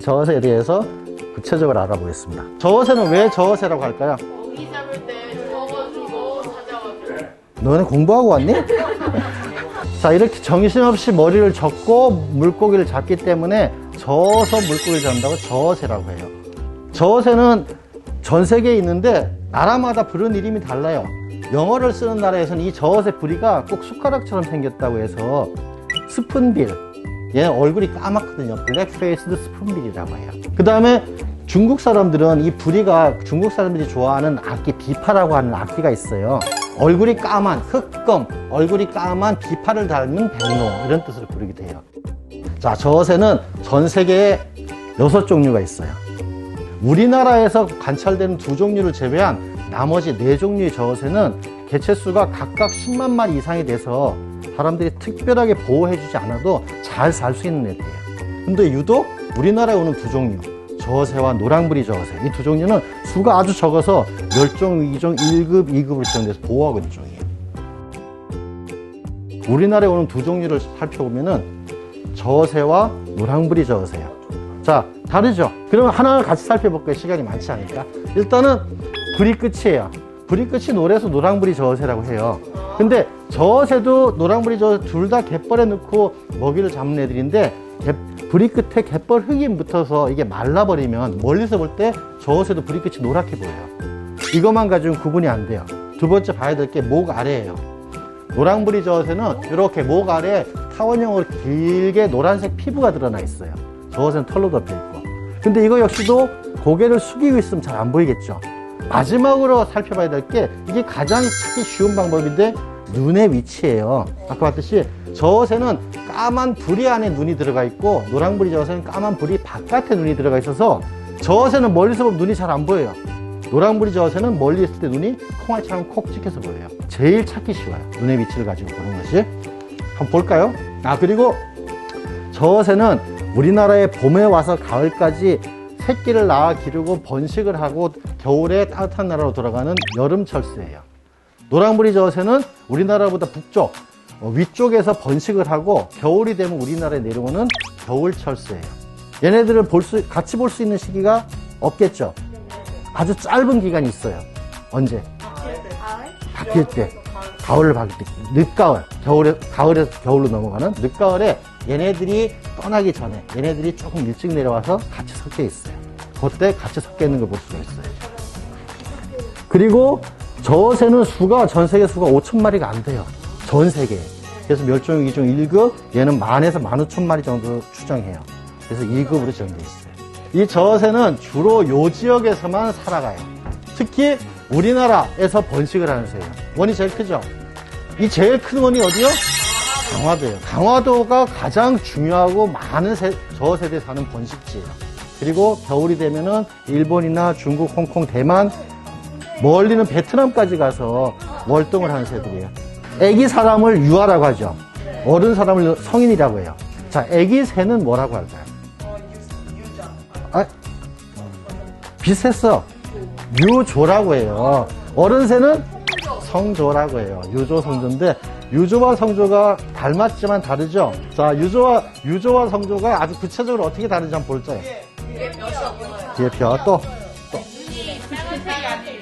저어새에 대해서 구체적으로 알아보겠습니다. 저어새는 왜 저어새라고 할까요? 먹이 잡을 때 주워가지고 찾아가지고. 너네 공부하고 왔니? 자, 이렇게 정신없이 머리를 젓고 물고기를 잡기 때문에 저어서 물고기를 잡는다고 저어새라고 해요. 저어새는 전 세계에 있는데 나라마다 부르는 이름이 달라요. 영어를 쓰는 나라에서는 이 저어새 부리가 꼭 숟가락처럼 생겼다고 해서 스푼빌, 얘 얼굴이 까맣거든요. 블랙페이스드 스푼빌이라고 해요. 그 다음에 중국 사람들은 이 부리가 중국 사람들이 좋아하는 악기, 비파라고 하는 악기가 있어요. 얼굴이 까만, 흑검, 얼굴이 까만 비파를 닮은 백로, 이런 뜻으로 부르기도 해요. 자, 저어새는 전 세계에 6종류가 있어요. 우리나라에서 관찰되는 2종류를 제외한 나머지 4종류의 저어새는 개체수가 각각 10만 마리 이상이 돼서 사람들이 특별하게 보호해주지 않아도 잘 살 수 있는 애들이에요. 근데 유독 우리나라에 오는 2종류, 저어새와 노랑부리 저어새, 이 2종류는 수가 아주 적어서 멸종 위기종 1급, 2급으로 지정돼서 보호하고 있는 종이에요. 우리나라에 오는 2종류를 살펴보면은 저어새와 노랑부리 저어새요. 자, 다르죠? 그러면 하나를 같이 살펴볼까요? 시간이 많지 않으니까. 일단은 부리 끝이에요. 부리 끝이 노래서 노랑부리 저어새라고 해요. 근데 저어새도 노랑부리 저어새 둘 다 갯벌에 넣고 먹이를 잡는 애들인데 부리 끝에 갯벌 흙이 묻어서 이게 말라버리면 멀리서 볼 때 저어새도 부리 끝이 노랗게 보여요. 이것만 가지고는 구분이 안 돼요. 두 번째 봐야 될 게 목 아래예요. 노랑부리 저어새는 이렇게 목 아래에 타원형으로 길게 노란색 피부가 드러나 있어요. 저어새는 털로 덮여 있고. 근데 이거 역시도 고개를 숙이고 있으면 잘 안 보이겠죠. 마지막으로 살펴봐야 될 게 이게 가장 찾기 쉬운 방법인데 눈의 위치예요. 아까 봤듯이 저어새는 까만 부리 안에 눈이 들어가 있고 노랑부리 저어새는 까만 부리 바깥에 눈이 들어가 있어서 저어새는 멀리서 보면 눈이 잘 안 보여요. 노랑부리 저어새는 멀리 있을 때 눈이 콩알처럼 콕 찍혀서 보여요. 제일 찾기 쉬워요. 눈의 위치를 가지고 보는 것이. 한번 볼까요? 그리고 저어새는 우리나라에 봄에 와서 가을까지 새끼를 낳아 기르고 번식을 하고 겨울에 따뜻한 나라로 돌아가는 여름 철새예요. 노랑부리 저어새는 우리나라보다 북쪽, 위쪽에서 번식을 하고 겨울이 되면 우리나라에 내려오는 겨울 철새예요. 얘네들을 같이 볼 수 있는 시기가 없겠죠. 아주 짧은 기간이 있어요. 언제? 바뀔 때. 가을을 바뀔 때. 늦가을. 가을에서 겨울로 넘어가는 늦가을에 얘네들이 떠나기 전에 얘네들이 조금 일찍 내려와서 같이 섞여 있어요. 그때 같이 섞여 있는 걸 볼 수가 있어요. 그리고 저어새는 전 세계 수가 5천 마리가 안 돼요. 전 세계에. 그래서 멸종위기종 1급, 얘는 10,000에서 15,000마리 정도 추정해요. 그래서 2급으로 지정되어 있어요. 이 저어새는 주로 요 지역에서만 살아가요. 특히 우리나라에서 번식을 하는 새예요. 원이 제일 크죠? 이 제일 큰 원이 어디요? 강화도예요. 강화도가 가장 중요하고 많은 저어새들이 사는 번식지예요. 그리고 겨울이 되면은 일본이나 중국, 홍콩, 대만, 멀리는 베트남까지 가서 월동을 하는 새들이에요. 애기 사람을 유아라고 하죠. 어른 사람을 성인이라고 해요. 자, 애기 새는 뭐라고 할까요? 비슷했어. 유조라고 해요. 어른 새는 성조라고 해요. 유조, 성조인데 유조와 성조가 닮았지만 다르죠. 자, 유조와 성조가 아주 구체적으로 어떻게 다른지 한번 볼까요? 뒤에 벼, 또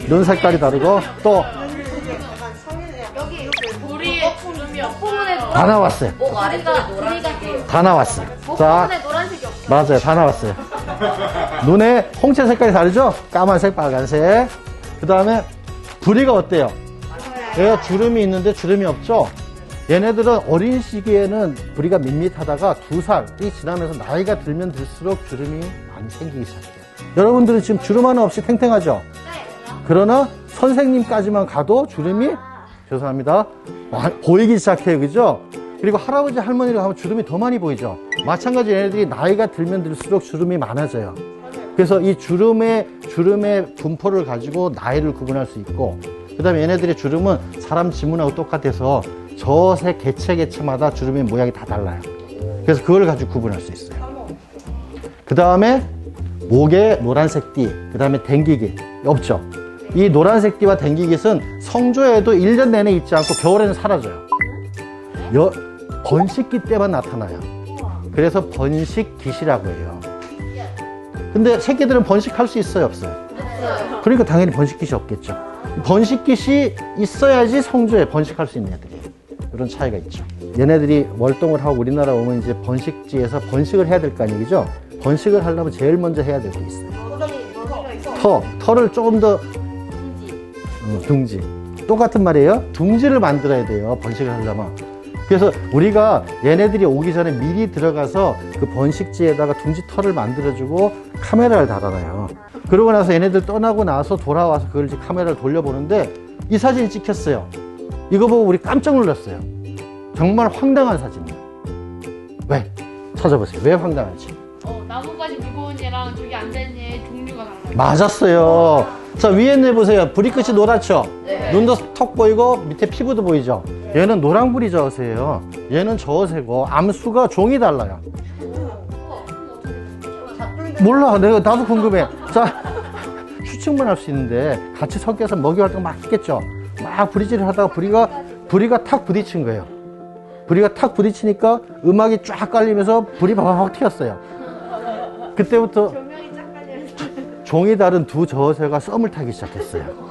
눈 색깔이 다르고 또 여기 부리에 주름이 없고 다 나왔어요. 목 아래가 노란색이에요. 다 나왔어요. 자, 목부분에 노란색이 없어. 맞아요. 다 나왔어요. 눈에 홍채 색깔이 다르죠? 까만색, 빨간색. 그 다음에 부리가 어때요? 얘가 주름이 있는데 주름이 없죠? 얘네들은 어린 시기에는 부리가 밋밋하다가 2살이 지나면서 나이가 들면 들수록 주름이 많이 생기기 시작해요. 여러분들은 지금 주름 하나 없이 탱탱하죠? 그러나 선생님까지만 가도 주름이, 죄송합니다, 보이기 시작해요. 그죠? 그리고 할아버지, 할머니를 가면 주름이 더 많이 보이죠? 마찬가지 얘네들이 나이가 들면 들수록 주름이 많아져요. 그래서 이 주름의 분포를 가지고 나이를 구분할 수 있고, 그 다음에 얘네들의 주름은 사람 지문하고 똑같아서 저새 개체마다 주름의 모양이 다 달라요. 그래서 그걸 가지고 구분할 수 있어요. 그 다음에 목에 노란색 띠, 그 다음에 댕기깃 없죠? 이 노란색 띠와 댕기깃은 성조에도 1년 내내 있지 않고 겨울에는 사라져요. 번식기 때만 나타나요. 그래서 번식깃이라고 해요. 근데 새끼들은 번식할 수 있어요, 없어요? 그러니까 당연히 번식깃이 없겠죠. 번식깃이 있어야지 성조에 번식할 수 있는 애들이에요. 이런 차이가 있죠. 얘네들이 월동을 하고 우리나라 오면 이제 번식지에서 번식을 해야 될 거 아니죠? 번식을 하려면 제일 먼저 해야 될 게 있어요. 털을 조금 더 둥지. 똑같은 말이에요. 둥지를 만들어야 돼요. 번식을 하려면. 그래서 우리가 얘네들이 오기 전에 미리 들어가서 그 번식지에다가 둥지 털을 만들어주고 카메라를 달아놔요. 그러고 나서 얘네들 떠나고 나서 돌아와서 그걸 이제 카메라를 돌려보는데 이 사진이 찍혔어요. 이거 보고 우리 깜짝 놀랐어요. 정말 황당한 사진이에요. 왜? 찾아보세요. 왜 황당한지. 나뭇가지 무거운 얘랑 저기 앉아있는 얘 종류가 달라요. 맞았어요. 자, 위에 있는 애 보세요. 부리 끝이 노랗죠? 네. 눈도 턱 보이고 밑에 피부도 보이죠? 얘는 노랑부리 저어새예요. 얘는 저어새고 암수가 종이 달라요. 몰라. 나도 궁금해. 자, 추측만 할 수 있는데 같이 섞여서 먹이 활동 막 했겠죠? 막 부리질을 하다가 부리가 탁 부딪힌 거예요. 부리가 탁 부딪히니까 음악이 쫙 깔리면서 불이 바바박 튀었어요. 그때부터 종이 다른 두 저어새가 썸을 타기 시작했어요.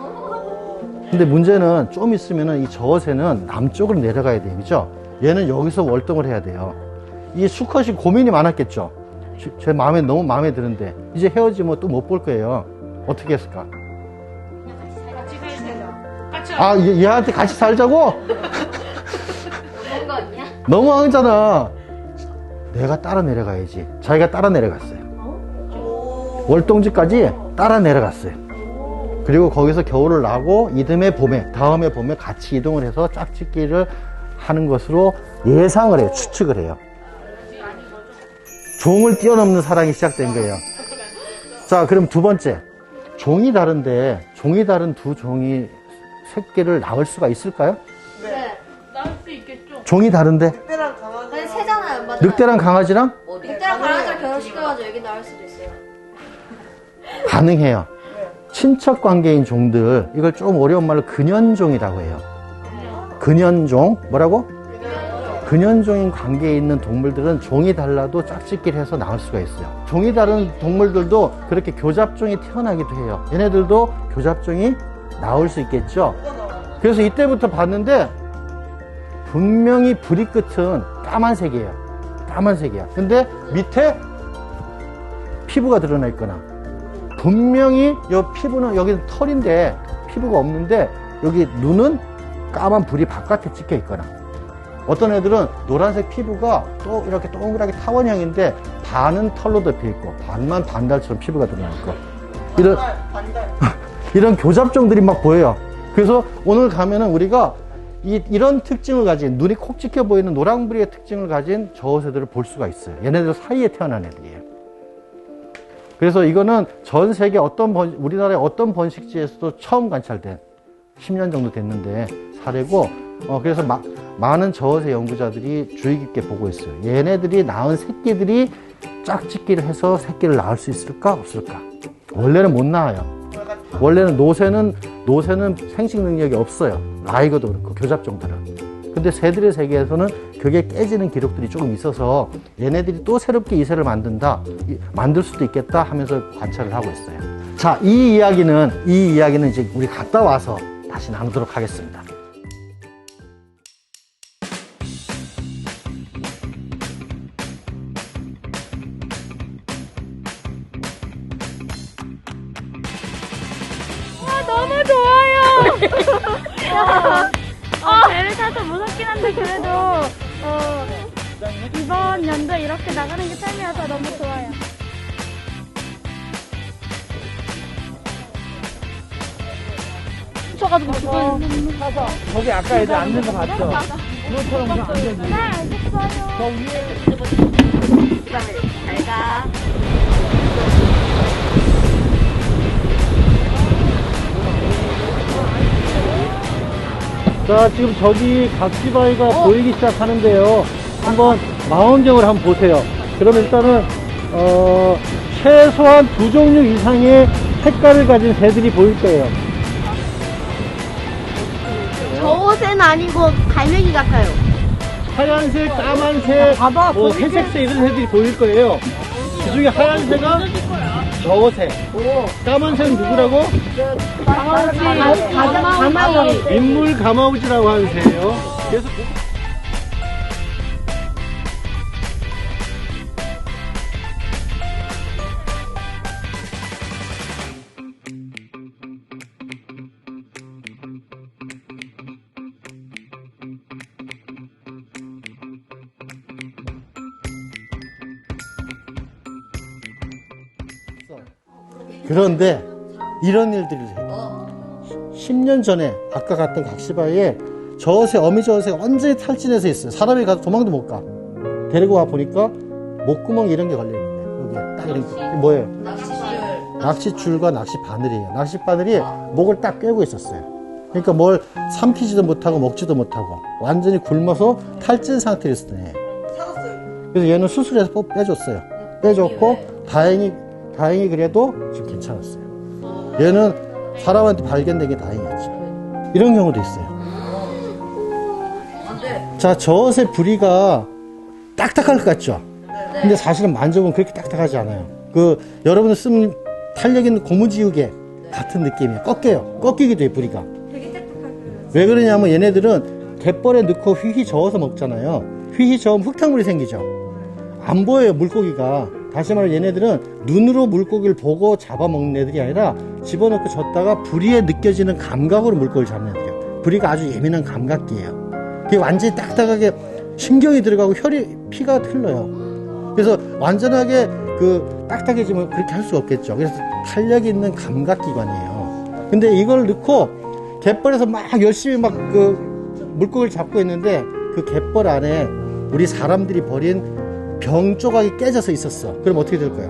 근데 문제는 좀 있으면은 이 저어새는 남쪽으로 내려가야 돼요. 그죠? 얘는 여기서 월동을 해야 돼요. 이 수컷이 고민이 많았겠죠? 제 마음에 너무 마음에 드는데 이제 헤어지면 또 못 볼 거예요. 어떻게 했을까? 같이 살세요. 같이 아, 얘한테 같이 살자고? 그런 거 아니야? 너무하잖아. 내가 따라 내려가야지. 자기가 따라 내려갔어요. 월동지까지 따라 내려갔어요. 그리고 거기서 겨울을 나고 다음에 봄에 같이 이동을 해서 짝짓기를 하는 것으로 예상을 해요. 추측을 해요. 종을 뛰어넘는 사랑이 시작된 거예요. 자, 그럼 두 번째. 종이 다른데 종이 다른 두 종이 새끼를 낳을 수가 있을까요? 네. 나올 수 있겠죠. 종이 다른데 아니 새잖아요, 맞아요. 늑대랑 강아지랑 늑대랑 강아지랑 결혼시켜가지고 여기 나올 수도 있어요. 가능해요. 친척 관계인 종들, 이걸 좀 어려운 말로 근연종이라고 해요. 근연종, 뭐라고? 근연종인 관계에 있는 동물들은 종이 달라도 짝짓기를 해서 나올 수가 있어요. 종이 다른 동물들도 그렇게 교잡종이 태어나기도 해요. 얘네들도 교잡종이 나올 수 있겠죠. 그래서 이때부터 봤는데 분명히 부리 끝은 까만색이에요. 까만색이야. 근데 밑에 피부가 드러나 있거나 분명히 이 피부는 여기 털인데 피부가 없는데 여기 눈은 까만 불이 바깥에 찍혀 있거나 어떤 애들은 노란색 피부가 또 이렇게 동그랗게 타원형인데 반은 털로 덮여 있고 반만 반달처럼 피부가 드러나 있고 이런 교잡종들이 막 보여요. 그래서 오늘 가면은 우리가 이런 특징을 가진 눈이 콕 찍혀 보이는 노랑부리의 특징을 가진 저어새들을 볼 수가 있어요. 얘네들 사이에 태어난 애들이에요. 그래서 이거는 전 세계 우리나라의 어떤 번식지에서도 처음 관찰된 10년 정도 됐는데 사례고 그래서 많은 저어새 연구자들이 주의 깊게 보고 있어요. 얘네들이 낳은 새끼들이 짝짓기를 해서 새끼를 낳을 수 있을까 없을까? 원래는 못 낳아요. 원래는 노새는 생식 능력이 없어요. 라이거도 그렇고 교잡종들은. 근데 새들의 세계에서는 그게 깨지는 기록들이 조금 있어서 얘네들이 또 새롭게 이세를 만들 수도 있겠다 하면서 관찰을 하고 있어요. 자, 이 이야기는 이제 우리 갔다 와서 다시 나누도록 하겠습니다. 너무 좋아요. 배를 타서 무섭긴 한데 그래도 이번 연도 이렇게 나가는 게 처음이어서 너무 좋아요. 훔쳐가지고 지금 거기 아까 애들 앉는 거 봤죠? 그것처럼 그냥 앉아야지. 네, 알겠어요. 저 위에 잘 가. 자, 지금 저기 각지바위가 보이기 시작하는데요. 한번 망원경을 한번 보세요. 그럼 일단은 최소한 2종류 이상의 색깔을 가진 새들이 보일 거예요. 저옷은 아니고 갈매기 같아요. 하얀색, 까만색, 회색색 이런 새들이 보일 거예요. 그 중에 하얀색은 저새. 까만새는 누구라고? 가마우지. 인물 가마우지라고 하는 새예요. 그래서 그런데 이런 일들이 생겨. 10년 전에 아까 갔던 각시바위에 저새 어미 저새가 완전히 탈진해서 있어요. 사람이 가서 도망도 못 가. 데리고 와 보니까 목구멍 이런 게 걸려 있는데 여기에 딱 이렇게 이게 뭐예요? 낚싯줄과 낚싯바늘이에요. 낚싯바늘이 목을 딱 꿰고 있었어요. 그러니까 뭘 삼키지도 못하고 먹지도 못하고 완전히 굶어서 탈진 상태로 있었던 애예요. 그래서 얘는 수술해서 빼줬어요. 빼줬고 다행히 그래도 지금 괜찮았어요. 얘는 사람한테 발견된 게 다행이었죠. 이런 경우도 있어요. 자, 저새 부리가 딱딱할 것 같죠? 근데 사실은 만져보면 그렇게 딱딱하지 않아요. 여러분들 쓰는 탄력 있는 고무지우개 같은 느낌이에요. 꺾이기도 해요, 부리가. 왜 그러냐면 얘네들은 갯벌에 넣고 휘휘 저어서 먹잖아요. 휘휘 저으면 흙탕물이 생기죠. 안 보여요, 물고기가. 다시 말해 얘네들은 눈으로 물고기를 보고 잡아먹는 애들이 아니라 집어넣고 줬다가 부리에 느껴지는 감각으로 물고기를 잡는 애들이에요. 부리가 아주 예민한 감각기예요. 그게 완전히 딱딱하게 신경이 들어가고 피가 흘러요. 그래서 완전하게 딱딱해지면 그렇게 할 수가 없겠죠. 그래서 탄력 있는 감각기관이에요. 근데 이걸 넣고 갯벌에서 막 열심히 물고기를 잡고 있는데 그 갯벌 안에 우리 사람들이 버린 병 조각이 깨져서 있었어. 그럼 어떻게 될 거야?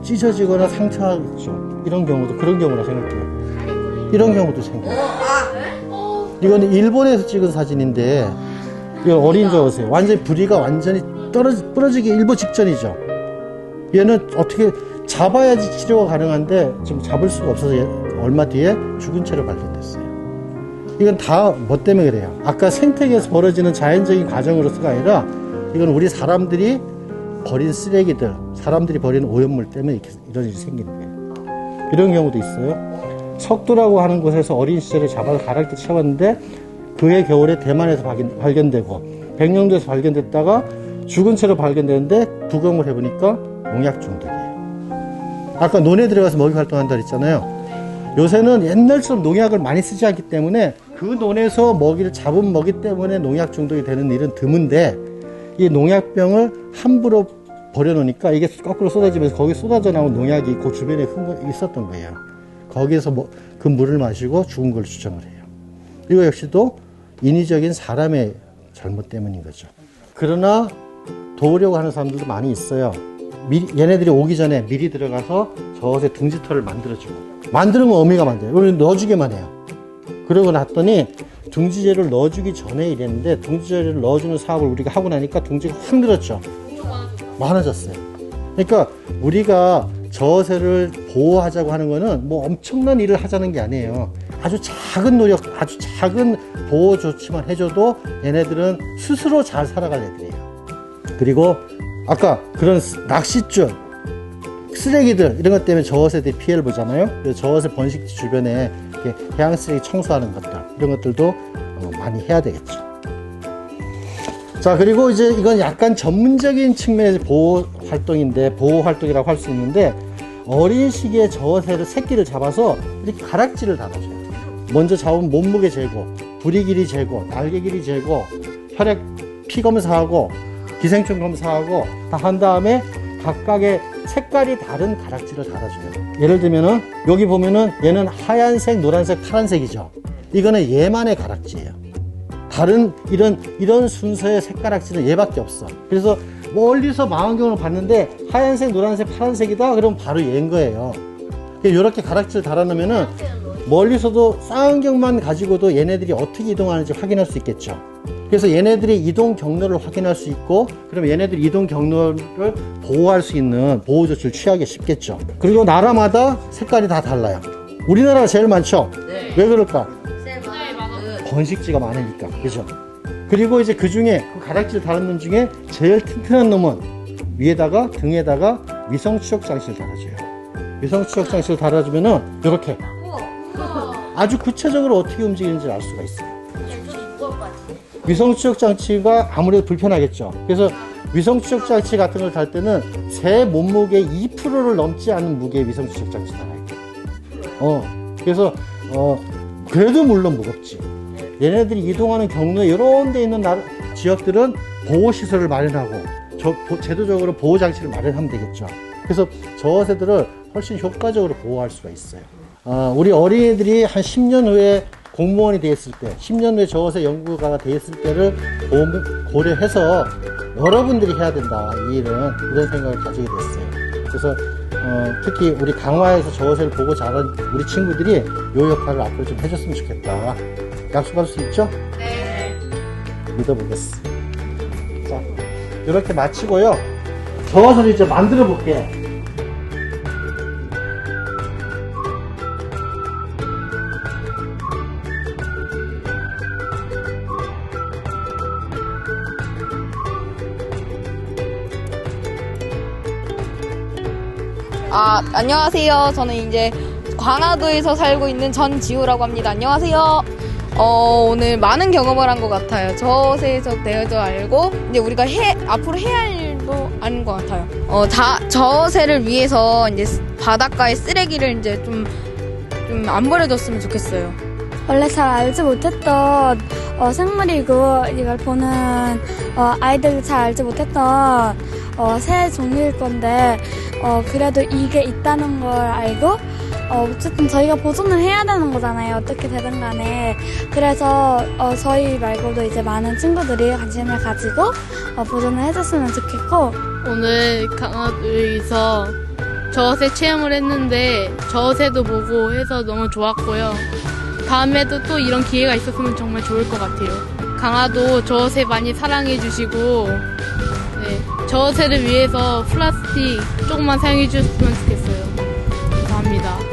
찢어지거나 상처하겠죠. 이런 경우도 그런 경우라 생각해요. 이런 경우도 생겨요. 이거는 일본에서 찍은 사진인데 이건 어린 저어새. 완전히 부리가 완전히 부러지기 일보 직전이죠. 얘는 어떻게 잡아야지 치료가 가능한데 지금 잡을 수가 없어서 얼마 뒤에 죽은 채로 발견됐어요. 이건 다 뭐 때문에 그래요? 아까 생태계에서 벌어지는 자연적인 과정으로서가 아니라 이건 우리 사람들이 버린 쓰레기들, 사람들이 버린 오염물 때문에 이런 일이 생기는 거예요. 이런 경우도 있어요. 석도라고 하는 곳에서 어린 시절에 잡아서 가락지 채웠는데 그해 겨울에 대만에서 발견되고 백령도에서 발견됐다가 죽은 채로 발견되는데 부검을 해보니까 농약 중독이에요. 아까 논에 들어가서 먹이 활동한다 그랬잖아요. 요새는 옛날처럼 농약을 많이 쓰지 않기 때문에 그 논에서 먹이를 잡은 먹이 때문에 농약 중독이 되는 일은 드문데 이 농약병을 함부로 버려놓으니까 이게 거꾸로 쏟아지면서 거기 쏟아져 나온 농약이 그 주변에 있었던 거예요. 거기에서 그 물을 마시고 죽은 걸 추정을 해요. 이거 역시도 인위적인 사람의 잘못 때문인 거죠. 그러나 도우려고 하는 사람들도 많이 있어요. 얘네들이 오기 전에 미리 들어가서 저새 둥지털을 만들어주고 만드는 건 어미가 만들어요. 우리는 넣어주기만 해요. 그러고 났더니 둥지재를 넣어주기 전에 이랬는데 둥지재를 넣어주는 사업을 우리가 하고 나니까 둥지가 확 늘었죠. 많아졌어요. 그러니까 우리가 저새를 보호하자고 하는 거는 뭐 엄청난 일을 하자는 게 아니에요. 아주 작은 노력, 아주 작은 보호 조치만 해줘도 얘네들은 스스로 잘 살아갈 애들이에요. 그리고 아까 그런 낚싯줄, 쓰레기들 이런 것 때문에 저어새들이 피해를 보잖아요. 그래서 저어새 번식지 주변에 해양 쓰레기 청소하는 것들 이런 것들도 많이 해야 되겠죠. 자, 그리고 이제 이건 약간 전문적인 측면에서 보호 활동인데 보호 활동이라고 할 수 있는데 어린 시기에 저어새를 새끼를 잡아서 이렇게 가락지를 달아줘요. 먼저 잡은 몸무게 재고, 부리 길이 재고, 날개 길이 재고, 혈액 피 검사하고, 기생충 검사하고 다 한 다음에 각각의 색깔이 다른 가락지를 달아줘요. 예를 들면은 여기 보면은 얘는 하얀색, 노란색, 파란색이죠. 이거는 얘만의 가락지예요. 다른 이런 순서의 색가락지는 얘밖에 없어. 그래서 멀리서 망원경을 봤는데 하얀색, 노란색, 파란색이다 그러면 바로 얘인 거예요. 이렇게 가락지를 달아놓으면은 멀리서도 쌍안경만 가지고도 얘네들이 어떻게 이동하는지 확인할 수 있겠죠. 그래서 얘네들이 이동 경로를 확인할 수 있고 그럼 얘네들 이동 경로를 보호할 수 있는 보호 조치를 취하기 쉽겠죠. 그리고 나라마다 색깔이 다 달라요. 우리나라가 제일 많죠? 네. 왜 그럴까? 네, 많아요. 번식지가 많으니까. 그죠? 그리고 이제 그 중에 그 가락지를 다른 놈 중에 제일 튼튼한 놈은 위에다가 등에다가 위성 추적 장치를 달아줘요. 위성 추적 장치를 달아주면은 이렇게 아주 구체적으로 어떻게 움직이는지 알 수가 있어요. 위성 추적 장치가 아무래도 불편하겠죠. 그래서 위성 추적 장치 같은 걸 달 때는 새 몸무게 2%를 넘지 않은 무게의 위성 추적 장치 달아야 돼. 그래서 그래도 물론 무겁지. 얘네들이 이동하는 경로에 이런 데 있는 지역들은 보호시설을 마련하고 제도적으로 보호장치를 마련하면 되겠죠. 그래서 저어새들을 훨씬 효과적으로 보호할 수가 있어요. 우리 어린이들이 한 10년 후에 공무원이 되었을 때, 10년 후에 저어새 연구가가 되었을 때를 고려해서 여러분들이 해야 된다, 이 일은. 이런 생각을 가지게 됐어요. 그래서 특히 우리 강화에서 저어새를 보고 자란 우리 친구들이 이 역할을 앞으로 좀 해줬으면 좋겠다. 약속할 수 있죠? 네. 믿어보겠어. 자, 이렇게 마치고요. 저어새를 이제 만들어 볼게요. 안녕하세요. 저는 이제 광화도에서 살고 있는 전지우라고 합니다. 안녕하세요. 오늘 많은 경험을 한 것 같아요. 저새에서 대해서 알고, 이제 우리가 앞으로 해야 할 일도 아는 것 같아요. 저새를 위해서 이제 바닷가에 쓰레기를 이제 좀 안 버려줬으면 좋겠어요. 원래 잘 알지 못했던 생물이고 이걸 보는 아이들이 잘 알지 못했던 새 종류일 건데 그래도 이게 있다는 걸 알고 어쨌든 저희가 보존을 해야 되는 거잖아요. 어떻게 되든 간에. 그래서 저희 말고도 이제 많은 친구들이 관심을 가지고 보존을 해줬으면 좋겠고, 오늘 강화도에서 저어새 체험을 했는데 저어새도 보고 해서 너무 좋았고요. 다음에도 또 이런 기회가 있었으면 정말 좋을 것 같아요. 강화도 저어새 많이 사랑해 주시고, 네, 저어새를 위해서 플라스틱 조금만 사용해 주셨으면 좋겠어요. 감사합니다.